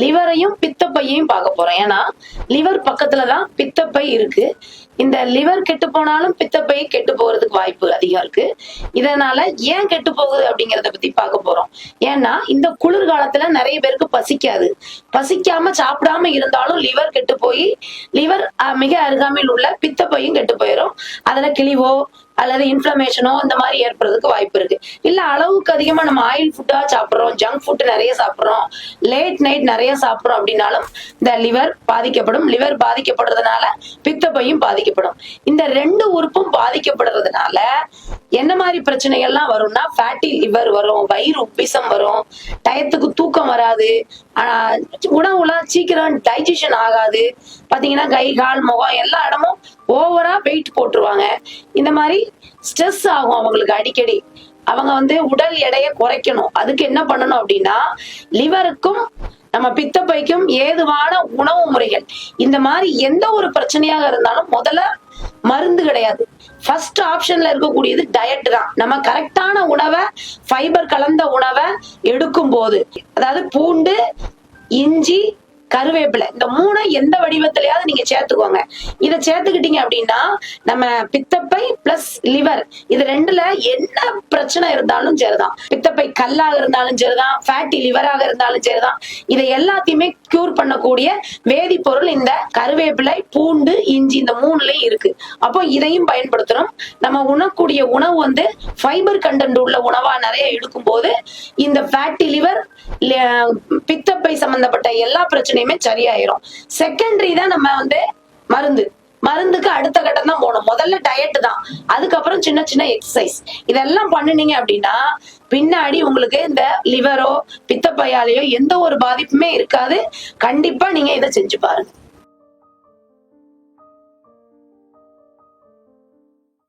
லிவரையும் பித்தப்பையையும் பார்க்க போறோம். ஏன்னா லிவர் பக்கத்துலதான் பித்தப்பை இருக்கு. இந்த லிவர் கெட்டு போனாலும் பித்தப்பை கெட்டு போறதுக்கு வாய்ப்பு அதிகம் இருக்கு. இதனால ஏன் கெட்டு போகுது அப்படிங்கறத பத்தி பார்க்க போறோம். ஏன்னா இந்த குளிர்காலத்துல நிறைய பேருக்கு பசிக்காது. பசிக்காம சாப்பிடாம இருந்தாலும் லிவர் கெட்டு போய் லிவர் மிக அருகாமையில் உள்ள பித்தப்பையும் கெட்டு போயிடும். அதுல கிழிவோ அல்லது இன்ஃபிளமேஷனோ இந்த மாதிரி ஏற்படுறதுக்கு வாய்ப்பு இருக்கு. இல்ல அளவுக்கு அதிகமா நம்ம ஆயில் ஃபுட்டா சாப்பிடுறோம், ஜங்க் ஃபுட் நிறைய சாப்பிடுறோம், லேட் நைட் நிறைய சாப்பிடுறோம் அப்படின்னாலும் இந்த லிவர் பாதிக்கப்படும். லிவர் பாதிக்கப்படுறதுனால பித்தப்பையும் பாதிக்கப்படும். இந்த ரெண்டு உறுப்பும் பாதிக்கப்படுறதுனால என்ன மாதிரி பிரச்சனைகள்லாம் வரும்னா ஃபேட்டி லிவர் வரும், வயிறு உப்பிசம் வரும், டயத்துக்கு தூக்கம் வராது, உணவுலாம் சீக்கிரம் டைஜஷன் ஆகாது. பாத்தீங்கன்னா கை கால் முகம் எல்லா இடமும் ஓவரா வெயிட் போட்டுருவாங்க. இந்த மாதிரி ஸ்ட்ரெஸ் ஆகும் அவங்களுக்கு அடிக்கடி. அவங்க உடல் எடையை குறைக்கணும். அதுக்கு என்ன பண்ணணும் அப்படின்னா லிவருக்கும் நம்ம பித்தப்பைக்கும் ஏதுவான உணவு முறைகள். இந்த மாதிரி எந்த ஒரு பிரச்சனையாக இருந்தாலும் முதல்ல மருந்து கிடையாது. ஃபர்ஸ்ட் ஆப்ஷன்ல இருக்கக்கூடியது டயட் தான். நம்ம கரெக்டான உணவை, ஃபைபர் கலந்த உணவை எடுக்கும் போது, அதாவது பூண்டு, இஞ்சி, கருவேப்பிலை, இந்த மூணு எந்த வடிவத்திலயாவது நீங்க சேர்த்துக்கோங்க. இதை சேர்த்துக்கிட்டீங்க அப்படின்னா நம்ம பித்தப்பை பிளஸ் லிவர் இது ரெண்டுல என்ன பிரச்சனை இருந்தாலும் சரிதான். பித்தப்பை கல்லாக இருந்தாலும் சரிதான், ஃபேட்டி லிவராக இருந்தாலும் சரிதான், இதை எல்லாத்தையுமே கியூர் பண்ணக்கூடிய வேதிப்பொருள் இந்த கருவேப்பிலை, பூண்டு, இஞ்சி இந்த மூணுலயும் இருக்கு. அப்போ இதையும் பயன்படுத்தணும். நம்ம உண்ணக்கூடிய உணவு ஃபைபர் கண்டென்ட் உள்ள உணவா நிறைய எடுக்கும் போது இந்த ஃபேட்டி லிவர், பித்தப்பை சம்பந்தப்பட்ட எல்லா பிரச்சனையுமே சரியாயிரும். செகண்டரி தான் நம்ம மருந்துக்கு அடுத்த கட்டம் தான் போகணும். முதல்ல டயட் தான், அதுக்கப்புறம் சின்ன சின்ன எக்ஸசைஸ் இதெல்லாம் பண்ணுனீங்க அப்படின்னா பின்னாடி உங்களுக்கு இந்த லிவரோ பித்தப்பையாலேயோ எந்த ஒரு பாதிப்புமே இருக்காது. கண்டிப்பா நீங்க இதை செஞ்சு பாருங்க.